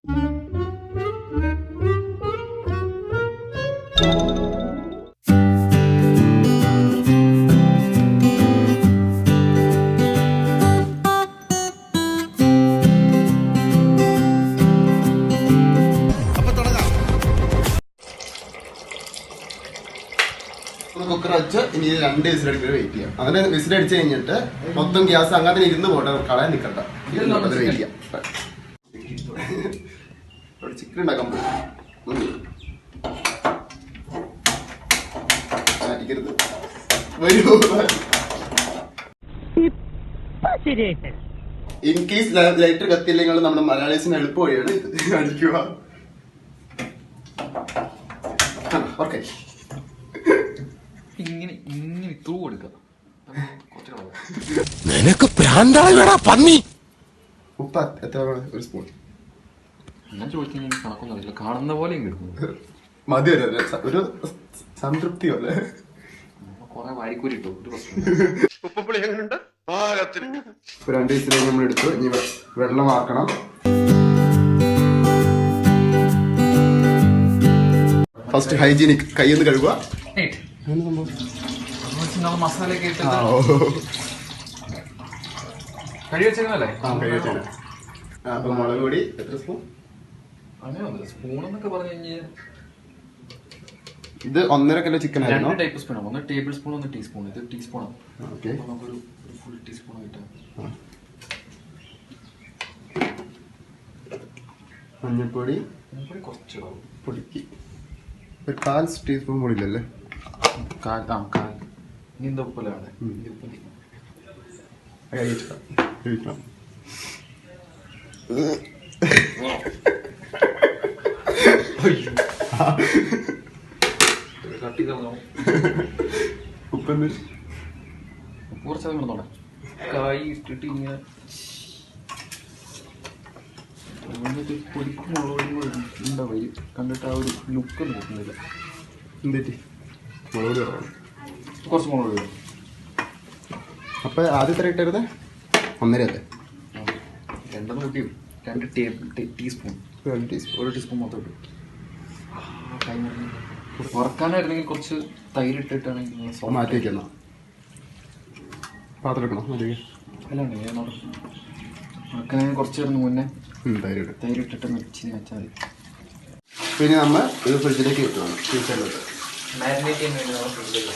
Cooker വെച്ച് ഇനി 2 വിസിലടിക്കാൻ wait ചെയ്യാം. അങ്ങനെ വിസിലടിച്ച് കഴിഞ്ഞിട്ട് മൊത്തം ഗ്യാസ് അങ്ങനെ ഇരുന്ന് പോട്ടെ, കളയാൻ നിൽക്കണ്ട, വെയിറ്റ് ചെയ്യാം. ചിക്കൻ ഉണ്ടാക്കാൻ പോകും. ഇൻ കേസ് ലൈറ്റർ കത്തിയില്ലെങ്കിൽ നമ്മുടെ മലയാളീസിന് എളുപ്പ വഴിയാണ് ഇത് അടിക്കുക. ഓക്കെ, നിനക്ക് പ്രാന്താളാ പന്നി. ഉപ്പ് എത്ര? 1 സ്പൂൺ. ഞാൻ ചോദിക്കാൻ കണക്കൊന്നും അറിയില്ല, കാണുന്ന പോലെയും കിട്ടും. മതി, ഒരു സംതൃപ്തി പോലെ കൊറേ വാരിക്കൂരി ഇട്ടു. ഒരു പ്രശ്നം. 2 വിസിലേക്ക് നമ്മൾ എടുത്തു. ഇനി വെള്ളം ആക്കണം. ഫസ്റ്റ് ഹൈജീനിക്, കൈയൊന്ന് കഴുകുക. മസാലയൊക്കെ ഇട്ട് കഴി വെച്ചേക്കണല്ലേ? അപ്പൊ മുളക് പൊടി എത്ര സ്പൂൺ? അങ്ങനെ സ്പൂൺ എന്നൊക്കെ പറഞ്ഞു കഴിഞ്ഞാൽ ഇത് 1.5 കിലോ ചിക്കൻ ആയിരുന്നു. 2 table spoon, 1 table spoon 1 teaspoon. ഇത് ടീസ്പൂണാണ്. നമുക്കൊരു ഫുൾ ടീസ്പൂൺ കിട്ടാം. മഞ്ഞൾപ്പൊടി കുറച്ച് പൊടിക്ക് ഒരു 1/4 ടീസ്പൂൺ പൊടിയില്ലല്ലേ? ഇനി എന്താ ഉപ്പല്ലാണ്? ഉപ്പ് കുറച്ചത് കിടന്നോടെ കായ് ഇട്ടിട്ട് ഇങ്ങനെ പൊടിക്കും മുളക് ഉണ്ടാവും. കണ്ടിട്ട് ആ ഒരു ലുക്ക് ഒന്നും കിട്ടുന്നില്ല. എന്തെറ്റി മുളക് പൊടി കുറവാണ്. കുറച്ച് മുളക് പൊടി. അപ്പൊ ആദ്യം എത്ര ഇട്ടരുത്? 1.5 അല്ലേ? 2 കൂട്ടിയും 2 ടീസ്പൂൺ. 1 ടീസ്പൂൺ മൊത്തം ഇട്ടു. വറക്കാനായിരുന്നെങ്കിൽ കുറച്ച് തൈര് ഇട്ടിട്ടാണെങ്കിൽ മാറ്റി വയ്ക്കുന്ന പാത്രം എടുക്കണം. അല്ലാണ്ട് വറക്കാനാണെങ്കിൽ കുറച്ച് നേരം മുന്നേ തൈര് ഇട്ടിട്ട് മിക്സിന് വെച്ചാൽ മതി. പിന്നെ നമ്മൾ ഇത് ഫ്രിഡ്ജിലേക്ക് വെക്കണം. ഫ്രീസറിലോട്ട് മാരിനേറ്റ് ചെയ്യാൻ വേണ്ടി നമ്മൾ ഫ്രിഡ്ജിലേക്ക്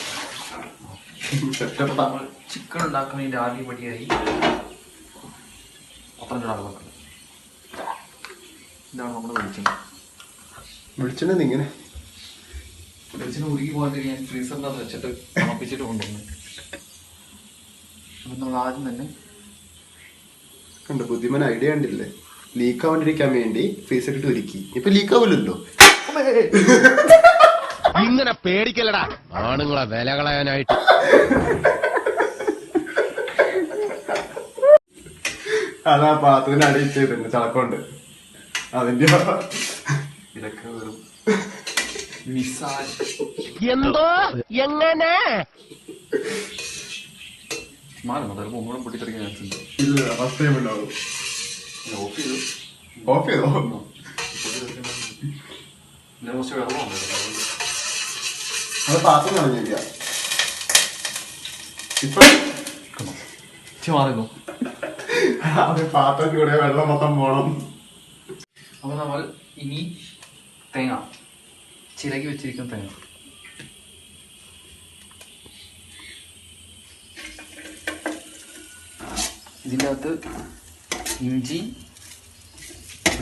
നമ്മൾ ചിക്കൻ ഉണ്ടാക്കുന്നതിൻ്റെ ആദ്യപടിയായി പത്രം ചൂടാണ് വെക്കുന്നത്. ഇതാണ് നമ്മൾ വെളിച്ചെണ്ണ ഇങ്ങനെ ഉരുകി പോകാൻ ഞാൻ ഫ്രീസറിനകത്ത് വെച്ചിട്ട് തണുപ്പിച്ചിട്ട് കൊണ്ടുവന്നു. അപ്പം നമ്മൾ ആദ്യം തന്നെ കണ്ടു ബുദ്ധിമാൻ ഐഡിയ കണ്ടില്ലേ? ലീക്ക് ആവാണ്ടിരിക്കാൻ വേണ്ടി ഫ്രീസറിട്ട് ഒരുക്കി. ഇപ്പൊ ലീക്ക് ആവില്ലല്ലോ. ഇങ്ങനെ പേടിക്കലടാ ആണുങ്ങളെ വില കളയാനായിട്ട്. അതാ പാത്രത്തിന് അടിയിട്ടുണ്ട് ചളക്കൊണ്ട്. അതിന്റെ ഇതൊക്കെ വെറും മിസാൽ. എന്തോ എങ്ങനെ മാറുന്നു ചിലപ്പോൾ ഒന്നുകൂടെ പൊട്ടിത്തെറിക്കാൻ ചാൻസ് ഉണ്ട്. ഇല്ല, ഫസ്റ്റ് ടൈം ഉണ്ടാവും. ഓഫ് ചെയ്തു. ഓഫ് ചെയ്തോ? പിന്നെ കുറച്ച് വെള്ളമുണ്ട്. അത് പാത്രം കളഞ്ഞില്ല. ഇപ്പൊ മാറുന്നു. അത് പാത്രത്തിൽ കൂടെ വെള്ളം മൊത്തം പോണം. അപ്പൊ നമ്മൾ ഇനി തേങ്ങ ചിരകി വെച്ചിരിക്കുന്ന തേങ്ങ ഇതിൻ്റെ അകത്ത് ഇഞ്ചി,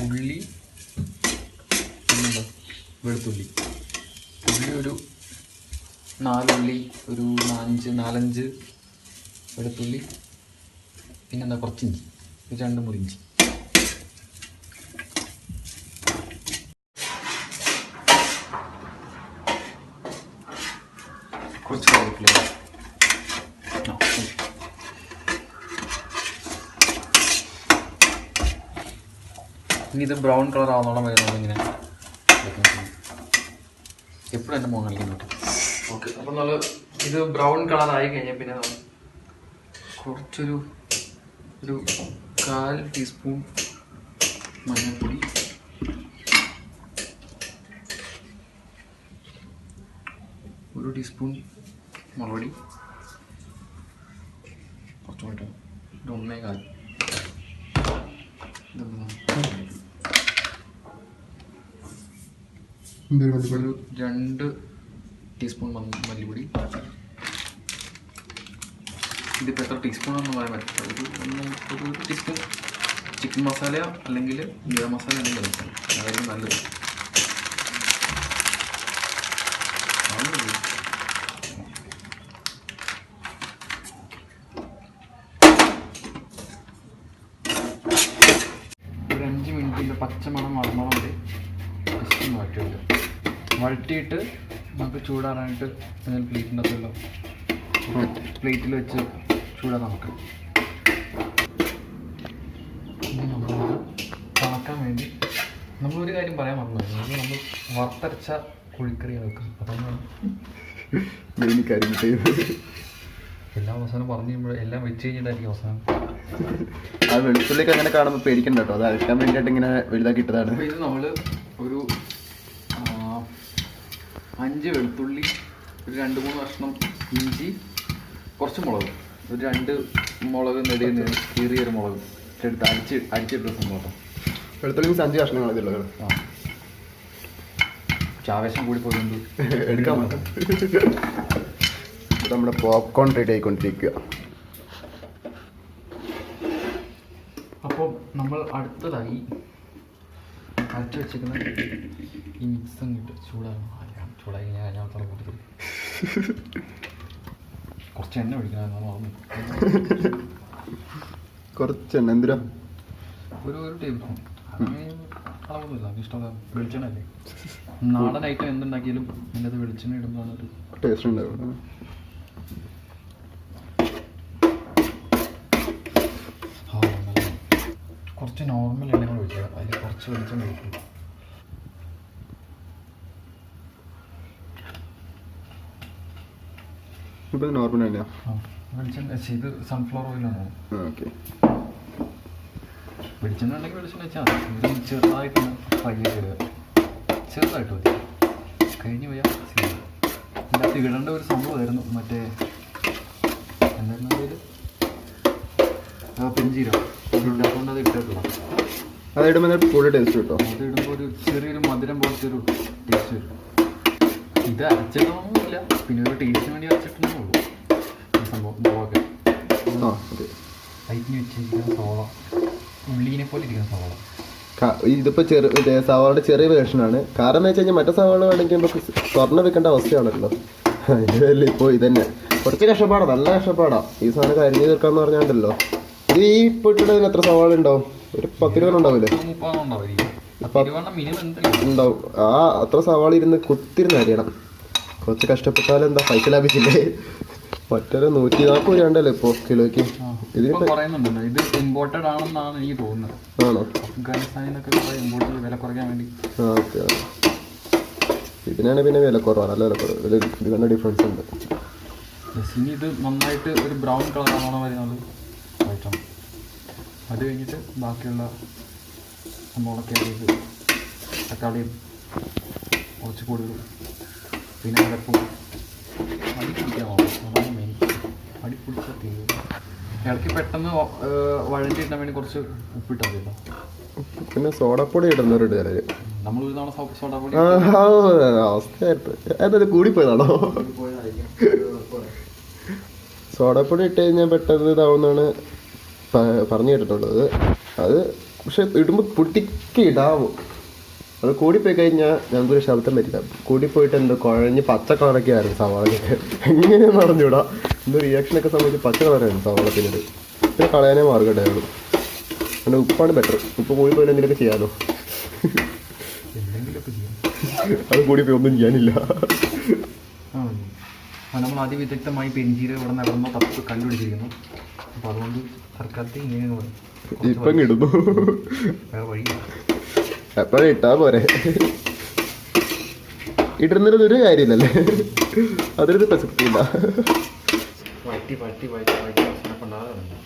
ഉള്ളി, പിന്നെന്താ വെളുത്തുള്ളി. ഉള്ളി ഒരു 4 ഉള്ളി, ഒരു 4-5 വെളുത്തുള്ളി, പിന്നെന്താ കുറച്ച് ഇഞ്ചി, ഒരു 2 മുറി ഇഞ്ചി. കുറച്ച് കറിവേപ്പില. ഇനി ഇത് ബ്രൗൺ കളർ ആവുന്നോളം വരെ നമ്മളിങ്ങനെ എപ്പോഴും എൻ്റെ മോൻ കളിക്കുന്നുണ്ട്. ഓക്കെ, അപ്പം നമ്മൾ ഇത് ബ്രൗൺ കളർ ആയി കഴിഞ്ഞാൽ പിന്നെ നമ്മൾ കുറച്ചൊരു 1/4 ടീസ്പൂൺ മഞ്ഞൾപ്പൊടി, ടീസ്പൂൺ മുളക് പൊടി, കുറച്ച് പോയിട്ട് 1.25 ഒരു 2 ടീസ്പൂൺ മല്ലിപ്പൊടി. ഇതിപ്പോൾ എത്ര ടീസ്പൂണാണെന്ന് പറയാൻ പറ്റില്ല. ഒരു ടീസ്പൂൺ ചിക്കൻ മസാല അല്ലെങ്കിൽ ഗരം മസാല അല്ലെങ്കിൽ എടുക്കാം, അതായിരിക്കും നല്ലത്. ഒരു 5 മിനിറ്റിൻ്റെ പച്ചമണം മണമണം വരെ ജസ്റ്റ് മാറ്റിയിട്ട് വഴറ്റിയിട്ട് നമുക്ക് ചൂടാറാനായിട്ട് പ്ലേറ്റിനകത്തല്ലോ പ്ലേറ്റിൽ വെച്ച് ചൂടാൻ നമുക്ക്. ഇനി നമ്മൾ തണക്കാൻ വേണ്ടി നമ്മളൊരു കാര്യം പറയാൻ മറന്നു, നമ്മൾ വറുത്തരച്ച കോഴിക്കറി വെക്കും. അതാണ് എല്ലാ അവസാനം പറഞ്ഞു കഴിയുമ്പോൾ എല്ലാം വെച്ച് കഴിഞ്ഞിട്ടായിരിക്കും അവസാനം. ആ വെളുത്തുള്ളിക്ക് അങ്ങനെ കാണുമ്പോൾ പേടിക്കണ്ട കേട്ടോ, അത് അരക്കാൻ വേണ്ടിയിട്ട് ഇങ്ങനെ വലുതാക്കി ഇട്ടതാണ്. അപ്പോൾ ഇത് നമ്മൾ ഒരു 5 വെളുത്തുള്ളി, ഒരു 2-3 കഷ്ണം ഇഞ്ചി, കുറച്ച് മുളക്, ഒരു 2 മുളക് നെടിയ കീറിയൊരു മുളക് എടുത്ത് അരിച്ചിട്ട് സംഭവം. വെളുത്തുള്ളി 5 കഷ്ണങ്ങൾ ഇതുള്ളത്. ആ ആവേശം കൂടി പോയിട്ടുണ്ട് എടുക്കാൻ പറ്റും. നമ്മുടെ പോപ്കോൺ റെഡി ആയിക്കൊണ്ടിരിക്കുക. അപ്പോൾ നമ്മൾ അടുത്തതായി അരച്ച് വെച്ചിരിക്കുന്ന ഈ മിക്സ് അങ്ങോട്ട് ചൂടായി ഞാൻ കൂട്ടത്തിൽ കുറച്ച് എണ്ണ ഒഴിക്കണം. കുറച്ച് എണ്ണ എന്തിനാ? ഒരു ടേബിൾ സ്പൂൺ. അങ്ങനെ അളവൊന്നുമില്ല, ഇഷ്ടമുള്ള വെളിച്ചെണ്ണ അല്ലേ. നാടൻ ഐറ്റം എന്തുണ്ടാക്കിയാലും അതിൻ്റെ അത് വെളിച്ചെണ്ണ ഇടുമ്പോഴാണ് ഒരു ടേസ്റ്റ് ഉണ്ടാവും. കുറച്ച് നോർമൽ എണ്ണ കൂടെ ഒഴിക്കുക, അതിൽ കുറച്ച് വെളിച്ചെണ്ണ ഒഴിക്കും. ഇപ്പം നോർമൽ തന്നെയാ വെളിച്ചെണ്ണ. ഇത് സൺഫ്ലവർ ഓയിലാണ്. ഓക്കെ. വെളിച്ചെണ്ണ ഉണ്ടെങ്കിൽ വെളിച്ചെണ്ണ വെച്ചാൽ മതി. ഇത് ചെറുതായിട്ട് ഫ്രൈ ചെയ്ത് ഇടുക, ചെറുതായിട്ട് മതി. കഴിഞ്ഞ് പോയാൽ ഇതിനകത്ത് ഇടേണ്ട ഒരു സംഭവമായിരുന്നു, മറ്റേ എന്തായിരുന്നു പേര്, പെഞ്ചീരം. അതില്ലാത്തതുകൊണ്ട് അത് ഇട്ടിട്ടില്ല. അത് ഇടുമ്പോൾ കൂടുതൽ ടേസ്റ്റ് കിട്ടും. അത് ഇടുമ്പോൾ ഒരു ചെറിയൊരു മധുരം പോലത്തെ ഒരു ടേസ്റ്റ് വരും. ഇത് അരച്ചിട്ടൊന്നുമില്ല, പിന്നെ ഒരു ടേസ്റ്റിന് വേണ്ടി അരച്ചിട്ടുണ്ടേ ഉള്ളൂ ഈ സംഭവം. മുളകൊക്കെ അരിഞ്ഞ് വെച്ചിരിക്കുന്ന സവാള, ഉള്ളിനെ പോലെ ഇരിക്കുന്ന സവാള. ഇതിപ്പോൾ സവാളയുടെ ചെറിയ വേർഷനാണ്. കാരണം എന്ന് വെച്ച് കഴിഞ്ഞാൽ മറ്റേ സവാള വേണമെങ്കിൽ നമുക്ക് തുറന്ന് വെക്കേണ്ട അവസ്ഥയാണല്ലോ. ഇതിലല്ലേ ഇപ്പോൾ ഇതന്നെ കുറച്ച് കഷ്ടപ്പാടാണ്, നല്ല കഷ്ടപ്പാടാണ് ഈ സാധനം കരിഞ്ഞ് തീർക്കാന്ന് പറഞ്ഞാണ്ടല്ലോ. ഇത് ഈ ഇപ്പോൾ ഇട്ടിട്ടതിന് എത്ര സവാള ഉണ്ടാവും? ഒരു 10 രൂപ ഉണ്ടാവില്ലേ? ഉണ്ടാവും. ആ അത്ര സവാള ഇരുന്ന് കുത്തിരുന്ന് അരിയണം. കുറച്ച് കഷ്ടപ്പെട്ടാലും എന്താ, പൈസ ലാഭിച്ചില്ലേ? മറ്റൊരു 140 രൂപ ഉണ്ടല്ലോ ഇപ്പോൾ കിലോയ്ക്ക്. ഇതിന് പറയുന്നുണ്ടല്ലോ ഇത് ഇമ്പോർട്ടഡ് ആണെന്നാണ് എനിക്ക് തോന്നുന്നത്. ആണോ? അഫ്ഗാനിസ്ഥാനിന്നൊക്കെ ഇമ്പോർട്ടഡ് വില കുറയ്ക്കാൻ വേണ്ടി. ആ ഓക്കെ. ഇതിനാണ് പിന്നെ വില കുറവാണ്, നല്ല വില കുറവ്. ഇത് നല്ല ഡിഫറൻസ് ഉണ്ട്. ഇനി ഇത് നന്നായിട്ട് ഒരു ബ്രൗൺ കളറാണോ വരുന്നത് വഴറ്റണം. അത് കഴിഞ്ഞിട്ട് ബാക്കിയുള്ള സംഭവങ്ങളൊക്കെ ആയിട്ട് തക്കാളിയും കുറച്ച് കൂടുതലും പിന്നെ അരപ്പും അടി പിടിക്കാൻ അതാണ് മെയിൻ. അടി പിടിച്ച തീരെ ഇളക്കി പെട്ടെന്ന് വഴഞ്ഞിട്ടാൻ വേണ്ടി കുറച്ച് ഉപ്പിട്ടാൽ മതിയല്ലോ. പിന്നെ സോഡാപ്പൊടി ഇടുന്നവരുണ്ട് ചിലര്. നമ്മൾ ഒരു തവണ സോഡാപ്പൊടി അവസ്ഥയായിട്ട് അതായത് കൂടിപ്പോയതാണോ? സോഡാപ്പൊടി ഇട്ട് കഴിഞ്ഞാൽ പെട്ടെന്ന് ഇതാവുന്നാണ് പറഞ്ഞു കേട്ടിട്ടുള്ളത്. അത് പക്ഷെ ഇടുമ്പോൾ പൊട്ടിക്ക് ഇടാവും. അത് കൂടിപ്പോയി കഴിഞ്ഞാൽ ഞങ്ങൾക്കൊരു ശബ്ദം പറ്റില്ല. കൂടിപ്പോയിട്ട് എന്തോ കുഴഞ്ഞ് പച്ച കളറൊക്കെ ആയിരുന്നു സവാളയൊക്കെ. എങ്ങനെയാണെന്ന് അറിഞ്ഞൂടാ, എന്തോ റിയാക്ഷനൊക്കെ സംബന്ധിച്ച് പച്ച കളറായിരുന്നു സവാള. പിന്നെ പിന്നെ കളയാനേ മാർഗ്ഗം ഉണ്ടായുള്ളൂ. പിന്നെ ഉപ്പാണ് ബെറ്റർ. ഉപ്പ് കൂടിപ്പോയി എന്തെങ്കിലുമൊക്കെ ചെയ്യാമല്ലോ. അത് കൂടിപ്പോയി ഒന്നും ചെയ്യാനില്ല. നമ്മൾ അതിവിദഗ്ധമായി പെരിഞ്ചീരകം ഇവിടെ നടന്നോ തപ്പ് കണ്ടുപിടിച്ചിരിക്കുന്നു. അപ്പോൾ അതുകൊണ്ട് തൽക്കാലത്ത് ഇങ്ങനെ ഇപ്പം ഇടുന്നു. വേറെ വഴിയില്ല, എപ്പോഴും ഇട്ടാ പോരെ. ഇടുന്നൊരു കാര്യമില്ലല്ലേ, അതൊരു പ്രസക്തിയില്ല. വഴറ്റി വഴറ്റി വഴറ്റി വഴറ്റി അവസാനം കൊണ്ടാകുന്നുണ്ട്.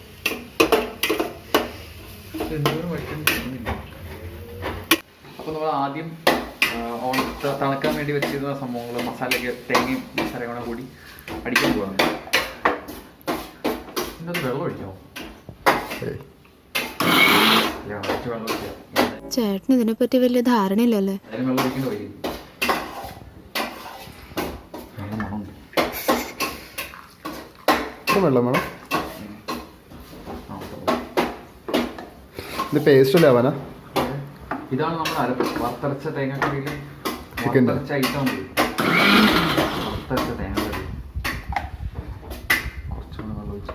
അപ്പോൾ നമ്മൾ ആദ്യം തണുക്കാൻ വേണ്ടി വെച്ചിരുന്ന സംഭവങ്ങൾ മസാലയൊക്കെ തേങ്ങയും മസാലയും കൂടെ കൂടി അടിക്കാൻ പോകാം. ഇതിൻ്റെ അത് വെള്ളം ഒഴിക്കാമോ? വെള്ളം ഒഴിക്കാം. ചേട്ടന് ഇതിനെപ്പറ്റി വലിയ ധാരണയില്ലല്ലേ? അതിന് വെള്ളം ഒഴിക്കേണ്ട വഴി നല്ല മണമുണ്ട്. വെള്ളം വേണം. ഇത് പേസ്റ്റ് അല്ലേ അവനാ? ഇതാണ് നമ്മുടെ അരപ്പ്. വറുത്തരച്ച തേങ്ങാക്കറിയിൽ ചിക്കൻ്റെ വറുത്തരച്ച ഐറ്റം ഉണ്ട്. വറുത്തരച്ച തേങ്ങാക്കറി കുറച്ചുകൂടെ വെള്ളം ഒഴിച്ച്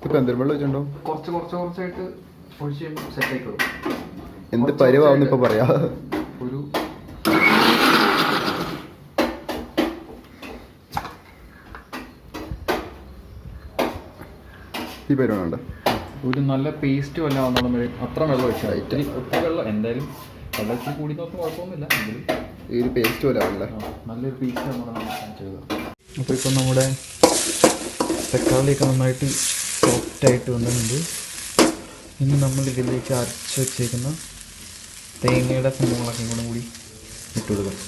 ഇപ്പം എന്തൊരു വെള്ളം വെച്ചിട്ടുണ്ടോ? കുറച്ചായിട്ട് ഒഴിച്ച് കഴിയുമ്പോൾ സെറ്റ് ആയിക്കോളും. എന്ത് പരിവാന്ന് ഇപ്പം പറയാ. ഒരു ഈ പരിവാണുണ്ട്. ഒരു നല്ല പേസ്റ്റ് വല്ല ആവുന്നോളം വരെ അത്ര വെള്ളം ഒഴിച്ചാൽ ഇത്തിരി ഒത്തിരി വെള്ളം എന്തായാലും വെള്ളം ഇച്ചിരി കൂടി നോക്കാൻ കുഴപ്പമൊന്നുമില്ല. എങ്കിലും ഈ ഒരു പേസ്റ്റ് പോലെ ആണല്ലേ? നല്ലൊരു പേസ്റ്റ് നമ്മൾ ചെയ്തത്. അപ്പോൾ ഇപ്പം നമ്മുടെ തക്കാളിയൊക്കെ നന്നായിട്ട് സോഫ്റ്റായിട്ട് വന്നിട്ടുണ്ട്. ഇനി നമ്മൾ ഇതിലേക്ക് അരച്ച് വെച്ചേക്കുന്ന തേങ്ങയുടെ സംഭവങ്ങളൊക്കെ കൂടി ഇട്ട് കൊടുക്കാം.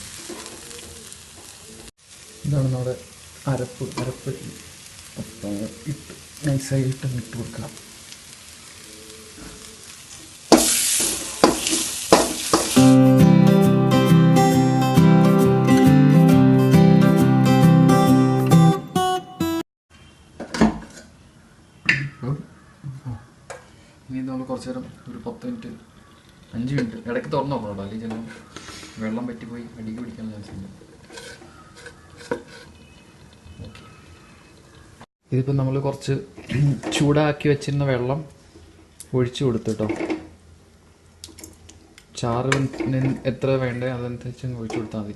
ഇതാണ് നമ്മുടെ അരപ്പ് ഇട്ട് നൈസായിട്ട് ഇട്ട് കൊടുക്കണം. ഇനി നമ്മൾ കുറച്ച് നേരം ഒരു 10 മിനിറ്റ് 5 മിനിറ്റ് ഇടയ്ക്ക് തുറന്നു നോക്കണം. അല്ലെങ്കിൽ ചിലപ്പോൾ വെള്ളം പറ്റിപ്പോയി അടിക്ക് പിടിക്കാൻ ചാൻസ് ഉണ്ട്. ഇതിപ്പോൾ നമ്മൾ കുറച്ച് ചൂടാക്കി വെച്ചിരുന്ന വെള്ളം ഒഴിച്ചു കൊടുത്തു കേട്ടോ. ചാറ് എത്ര വേണ്ടേ അതനുസരിച്ച് ഒഴിച്ചു കൊടുത്താൽ മതി.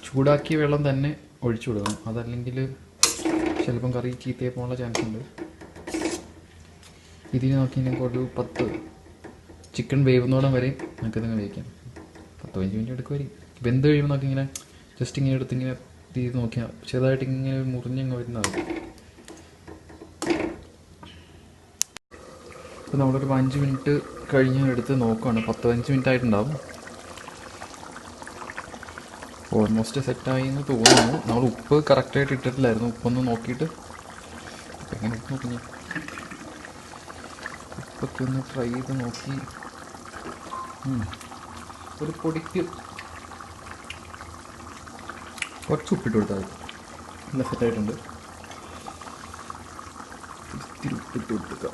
ചൂടാക്കിയ വെള്ളം തന്നെ ഒഴിച്ചു കൊടുക്കണം. അതല്ലെങ്കിൽ ചിലപ്പം കറി ചീത്തയായി പോകാനുള്ള ചാൻസ് ഉണ്ട്. ഇതിന് നോക്കി ഞങ്ങൾക്ക് ഒരു 10 ചിക്കൻ വേവുന്നോളം വരെ നമുക്കിത് വേവിക്കാം. 10-15 മിനിറ്റ് എടുക്കുമായിരിക്കും. വെന്ത് കഴിയുമ്പോൾ നമുക്ക് ഇങ്ങനെ ജസ്റ്റ് ഇങ്ങനെ എടുത്ത് ഇങ്ങനെ ചെയ്ത് നോക്കിയാൽ ചെറുതായിട്ട് ഇങ്ങനെ മുറിഞ്ഞങ്ങ് വരുന്നതാണ്. ഇപ്പോൾ നമ്മളൊരു 5 മിനിറ്റ് കഴിഞ്ഞ് എടുത്ത് നോക്കുകയാണ്. 10-15 മിനിറ്റ് ആയിട്ടുണ്ടാവും. ഓൾമോസ്റ്റ് സെറ്റായി എന്ന് തോന്നുന്നു. നമ്മൾ ഉപ്പ് കറക്റ്റായിട്ട് ഇട്ടിട്ടില്ലായിരുന്നു. ഉപ്പൊന്ന് നോക്കിയിട്ട് എങ്ങനെ ഉപ്പ് നോക്കി ഞാൻ ഉപ്പൊക്കെ ഒന്ന് ഫ്രൈ ചെയ്ത് നോക്കി ഒരു പൊടിക്ക് കുറച്ച് ഉപ്പിട്ട് കൊടുത്താൽ മതി. നല്ല സെറ്റായിട്ടുണ്ട്. ഇത്തിരി ഉപ്പിട്ട് കൊടുക്കുക.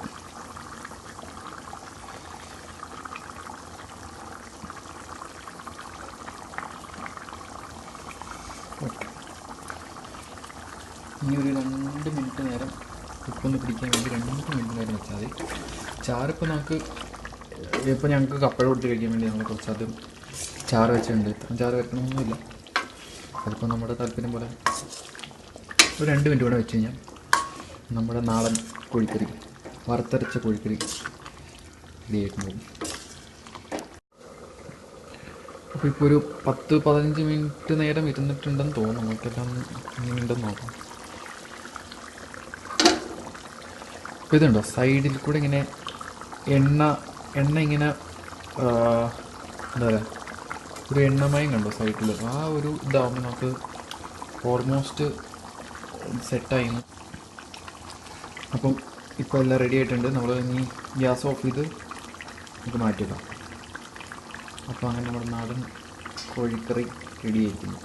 ഓക്കെ. ഇനി ഒരു 2 മിനിറ്റ് നേരം ഉപ്പൊന്ന് പിടിക്കാൻ വേണ്ടി 2 മിനിറ്റ് നേരം വെച്ചാൽ മതി. ചാറിപ്പോൾ നമുക്ക് ഇപ്പോൾ ഞങ്ങൾക്ക് കപ്പഴ കൊടുത്ത് കഴിക്കാൻ വേണ്ടി നമ്മൾ കുറച്ചത് ചാറ് വെച്ചിട്ടുണ്ട്. ഇത്രയും ചാറ് വെക്കണമെന്നൊന്നുമില്ല. അതിപ്പോൾ നമ്മുടെ താല്പര്യം പോലെ ഒരു 2 മിനിറ്റ് കൂടെ വെച്ച് കഴിഞ്ഞാൽ നമ്മുടെ നാടൻ കോഴിക്കറി, വറുത്തരച്ച കോഴിക്കറി റെഡി ആയിട്ട് പോകും. അപ്പോൾ ഇപ്പോൾ ഒരു 10-15 മിനിറ്റ് നേരം ഇരുന്നിട്ടുണ്ടെന്ന് തോന്നുന്നു. നമുക്കെല്ലാം ഇങ്ങനെയുണ്ടെന്ന് നോക്കാം. അപ്പോൾ ഇതുണ്ടോ സൈഡിൽ കൂടെ ഇങ്ങനെ എണ്ണ ഇങ്ങനെ എന്താ പറയുക ഒരു എണ്ണമയം കണ്ടോ സൈഡിൽ? ആ ഒരു ഇതാവുമ്പോൾ നമുക്ക് ഓൾമോസ്റ്റ് സെറ്റായി. അപ്പം ഇപ്പോൾ എല്ലാം റെഡി ആയിട്ടുണ്ട്. നമ്മൾ ഇനി ഗ്യാസ് ഓഫ് ചെയ്ത് നമുക്ക് മാറ്റിയിടാം. അപ്പോൾ അങ്ങനെ നമ്മുടെ നാടൻ കോഴിക്കറി റെഡി ആയിരിക്കുന്നു.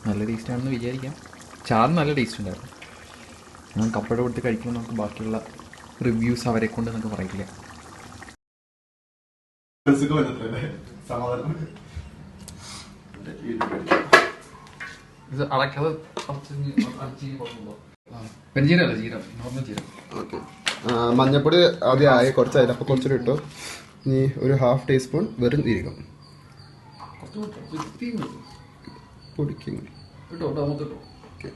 നല്ല ടേസ്റ്റാണെന്ന് വിചാരിക്കാം. ചാറ് നല്ല ടേസ്റ്റ് ഉണ്ടായിരുന്നു. ഞാൻ കപ്പട കൊടുത്ത് കഴിക്കുമ്പോൾ നമുക്ക് ബാക്കിയുള്ള റിവ്യൂസ് അവരെ കൊണ്ട് നമുക്ക് പറയില്ല. ഇത് അടക്കാതെ പെരുംജീരകമല്ല, ജീരം, നോർമൽ ജീരം. ഓക്കെ. മഞ്ഞപ്പൊടി ആദ്യം ആയി കുറച്ചായില്ല. അപ്പോൾ കുറച്ചുകൂടി ഇട്ടു. ഇനി ഒരു 1/2 ടീസ്പൂൺ വെറും ജീരകം പൊടിക്കും. ഓക്കെ.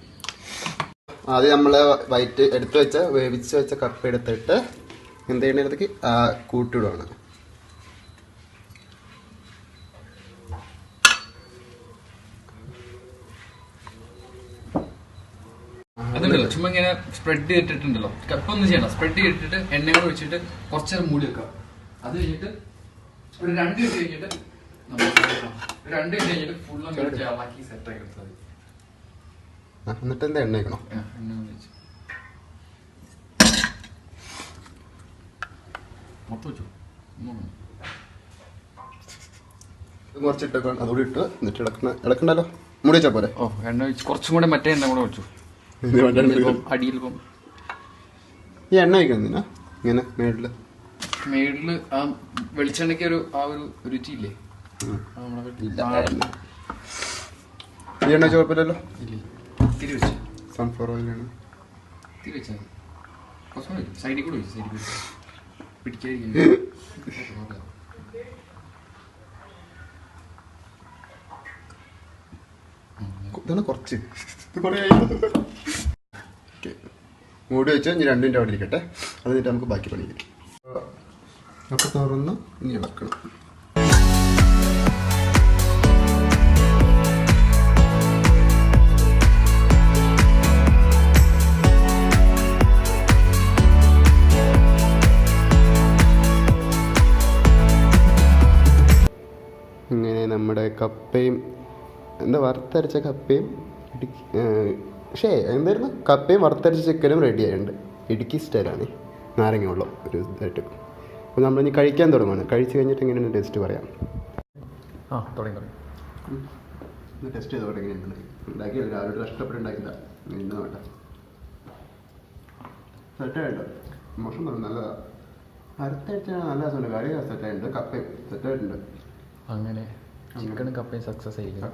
ആദ്യം നമ്മൾ വൈറ്റ് എടുത്ത് വെച്ച വേവിച്ച് വെച്ച കപ്പ എടുത്തിട്ട് എന്ത് ചെയ്യണതിലേക്ക് കൂട്ടിടുവാണ്. അതുണ്ടല്ലോ ചുമ്മാ ഇങ്ങനെ സ്പ്രെഡ് ചെയ്തിട്ടുണ്ടല്ലോ. ഇപ്പൊ ഒന്നും ചെയ്യണ്ട, സ്പ്രെഡ് ചെയ്തിട്ട് എണ്ണ കൂടെ വെച്ചിട്ട് കുറച്ചു നേരം മൂടി വെക്കാം. അത് കഴിഞ്ഞിട്ട് ഒരു 2 മിനിറ്റ് കഴിഞ്ഞിട്ട് ഫുൾ ഇളക്കി സെറ്റ് ആക്കി എടുത്താൽ മതി. എന്നിട്ട് എന്താ എണ്ണ വെക്കണോ? എണ്ണ വെച്ച് മൊത്തം വെച്ചു. കുറച്ചിട്ടൊക്കെ അതുകൂടി ഇട്ട് എന്നിട്ട് ഇളക്കണ്ടല്ലോ. മൂടി വെച്ചാൽ പോലെ. ഓ എണ്ണ വെച്ച് കുറച്ചും കൂടെ മറ്റേ എണ്ണ കൂടെ വെച്ചു. അടിയിൽ ഈ എണ്ണ വയ്ക്കുന്നതിനാ ഇങ്ങനെ മേളില് ആ വെളിച്ചെണ്ണയ്ക്ക് ആ ഒരു രുചിയില്ലേ? ഈ എണ്ണ വെച്ച കുഴപ്പമില്ലല്ലോ. തിരി വെച്ച് സൺഫ്ലവർ ഓയിലാണ് തിരി വെച്ചാൽ കുറച്ചുകൂടെ സൈഡിൽ കൂടെ വെച്ചു. സൈഡിൽ കൂടെ പിടിക്കാതിരിക്കും. ഇതാണ് കുറച്ച് മൂടി വെച്ച് ഇനി 2 മിനിറ്റ് അവിടെ ഇരിക്കട്ടെ. അത് കഴിഞ്ഞിട്ട് നമുക്ക് ബാക്കി പണി ചെയ്യാം. അപ്പോൾ തുറന്ന് ഇനി ഇളക്കണം. ഇങ്ങനെ നമ്മുടെ കപ്പയും വറുത്തരച്ച കപ്പയും പക്ഷേ എന്തായിരുന്നു കപ്പയും വറുത്തരച്ച ചിക്കനും റെഡി ആയിട്ടുണ്ട്. ഇടുക്കി സ്റ്റൈലാണ്, നാരങ്ങ വെള്ളം ഒരു ഇതായിട്ട്. അപ്പോൾ നമ്മളിനി കഴിക്കാൻ തുടങ്ങുകയാണ്. കഴിച്ച് കഴിഞ്ഞിട്ട് എങ്ങനെയാണ് ടേസ്റ്റ് പറയാം. തുടങ്ങി ടെസ്റ്റ് ചെയ്തോട്ടെ എങ്ങനെയുണ്ട്. ഉണ്ടാക്കിയില്ല, രാവിലെ കഷ്ടപ്പെട്ട് ഉണ്ടാക്കില്ല. ഇന്ന് വേണ്ട സെറ്റായിട്ടോ. മോശം പറഞ്ഞു, നല്ലതാണ്. വറുത്തരച്ചാണ് നല്ല രസമുണ്ട്. കറി സെറ്റായിട്ടുണ്ട്, കപ്പയും സെറ്റായിട്ടുണ്ട്. അങ്ങനെ ചിക്കനും കപ്പയും സക്സസ് ആയിരിക്കും.